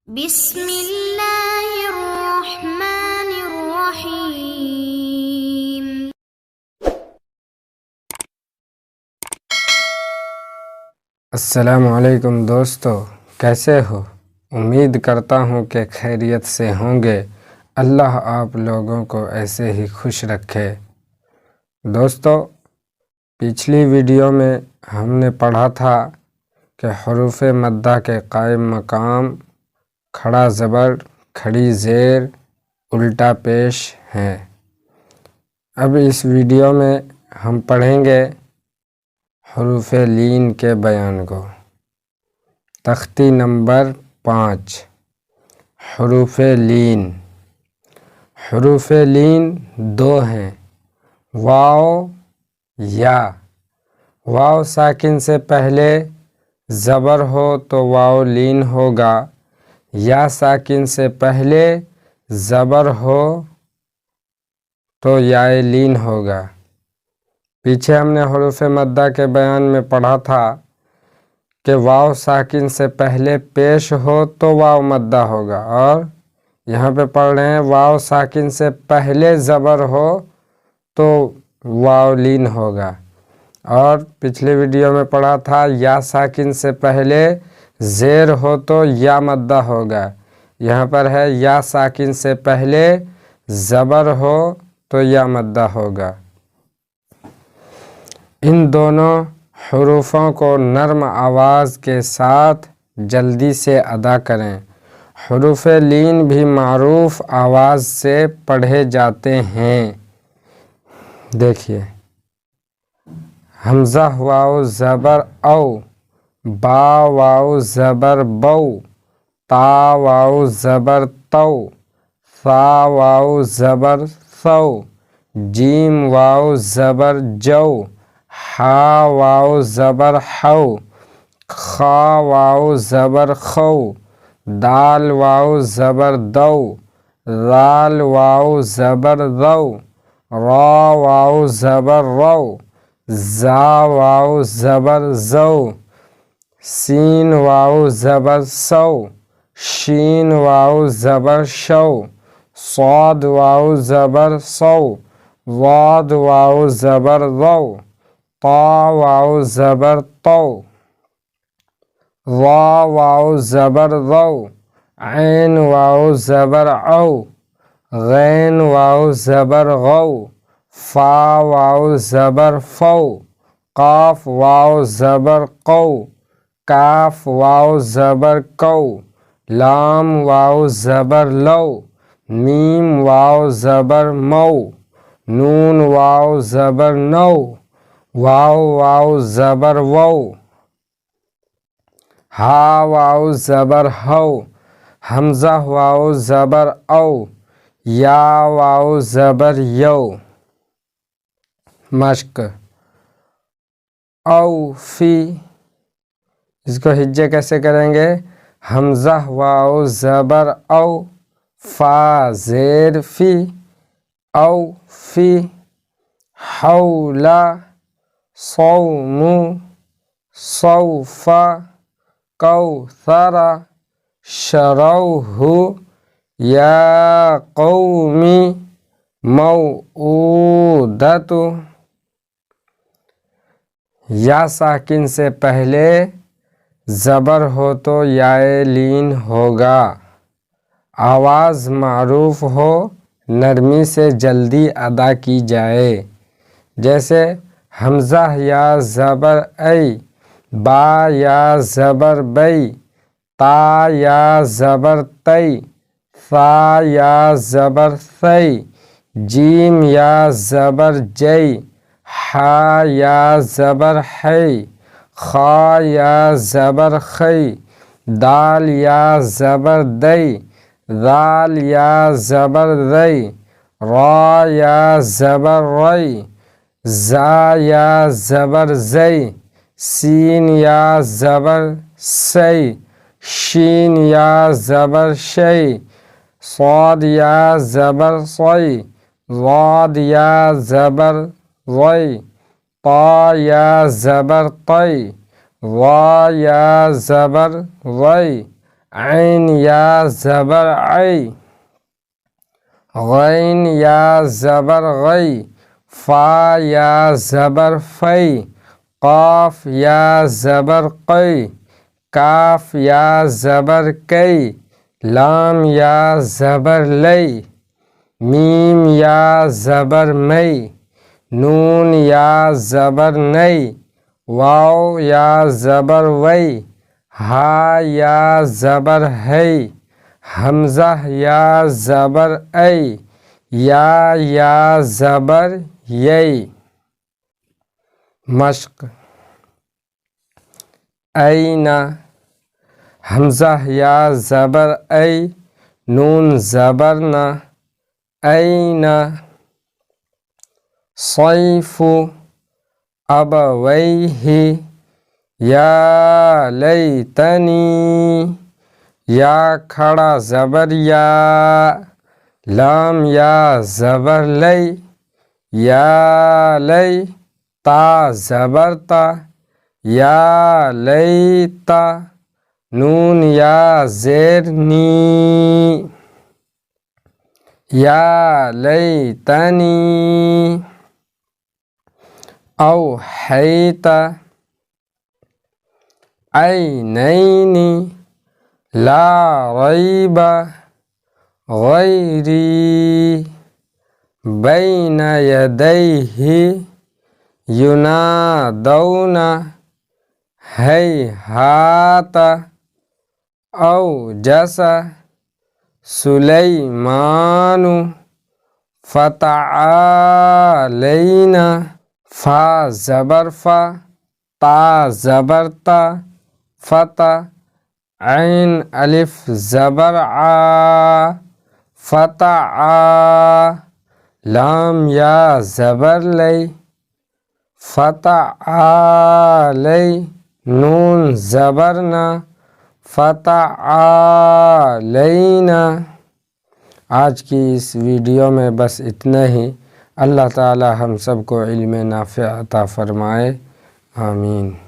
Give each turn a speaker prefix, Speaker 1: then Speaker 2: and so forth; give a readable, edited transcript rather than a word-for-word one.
Speaker 1: بسم اللہ الرحمن الرحیم۔
Speaker 2: السلام علیکم دوستو، کیسے ہو؟ امید کرتا ہوں کہ خیریت سے ہوں گے۔ اللہ آپ لوگوں کو ایسے ہی خوش رکھے۔ دوستو، پچھلی ویڈیو میں ہم نے پڑھا تھا کہ حروف مدہ کے قائم مقام کھڑا زبر، کھڑی زیر، الٹا پیش ہیں۔ اب اس ویڈیو میں ہم پڑھیں گے حروف لین کے بیان کو۔ تختی نمبر 5، حروف لین۔ حروف لین دو ہیں، واو یا۔ واو ساکن سے پہلے زبر ہو تو واو لین ہوگا، یا ساکن سے پہلے زبر ہو تو یائے لین ہوگا۔ پیچھے ہم نے حروف مدہ کے بیان میں پڑھا تھا کہ واو ساکن سے پہلے پیش ہو تو واو مدہ ہوگا، اور یہاں پہ پڑھ رہے ہیں واو ساکن سے پہلے زبر ہو تو واو لین ہوگا۔ اور پچھلے ویڈیو میں پڑھا تھا یا ساکن سے پہلے زیر ہو تو یا مدہ ہوگا۔ یہاں پر ہے یا ساکن سے پہلے زبر ہو تو یا مدہ ہوگا۔ ان دونوں حروفوں کو نرم آواز کے ساتھ جلدی سے ادا کریں۔ حروف لین بھی معروف آواز سے پڑھے جاتے ہیں۔ دیکھیے، حمزہ واو زبر او، با واو زبر بو، تا واو زبر تو، ثا واو زبر ثو، جیم واو زبر جو، ہا واو زبر حو، خا واو زبر خو، دال واو زبر دو، ذال واو زبر ذو، را واو زبر رو، زا واو زبر زو، سین واو زبر سو، شین واو زبر شو، صاد واو زبر سو، ضاد واو زبر ضو، طا واو زبر تو، ظا واو زبر ظو، عین واو زبر عو، غین واو زبر غو، فا واو زبر فو، قاف واو زبر قو، کاف واو زبر کو، لام واو زبر لو، میم واو زبر مو، نون واو زبر نو، واو واو زبر وو، ہا واو زبر ہو، حمزہ واو زبر او، یا واو زبر یو۔ مشق او فی، اس کو ہجے کیسے کریں گے؟ حمزہ واو زبر او، فا زیر فی، او فی، حولا، صوم، صوف، کوثر، شروہ، یا قوم، موعودۃ۔ یا ساکن سے پہلے زبر ہو تو یائے لین ہوگا۔ آواز معروف ہو، نرمی سے جلدی ادا کی جائے، جیسے حمزہ یا زبر ای، با یا زبر بئی، تا یا زبر تئی، ثا یا زبر ثئی، جیم یا زبر جئی، ہا یا زبر حی، خا یا زبر خی، دال یا زبر دئی، ذال یا زبر ذئی، را یا زبر رئی، زا یا زبر زئی، سین یا زبر سی، شین یا زبر شی، صاد یا زبر صی، ضاد یا زبر ضی، طا یا زبر طی، ظا یا زبر ضی، عین یا زبر عی، غین یا زبر غی، فا یا زبر فی، قاف یا زبر قی، کاف یا زبر کی، لام یا زبر لی، میم یا زبر می، نون یا زبر نی، واو یا زبر وی، ہا یا زبر ہے، حمزہ یا زبر ای، یا زبر یی۔ مشق: این، حمزہ یا زبر ای، نون زبر نہ، این۔ صیف ابویہ، یا لیتنی، یا کھڑا زبر یا، لام یا زبر لی، یا لی، تا زبر تا، یا لیتا، نون یا زیر نی، یا لیتنی۔ اوحیت عینین، لا ریب غیری، بین یدیہ ینادون، ہیہات، اوجس سلیمان، فتعالینا، فا زبر فا، تا زبر تا، فتح، عین الف زبر عا، فتح، لام یا زبر لی، فتح لی، نون زبر نہ، فتح لینا۔ آج کی اس ویڈیو میں بس اتنا ہی۔ اللہ تعالی ہم سب کو علم نافع عطا فرمائے، آمین۔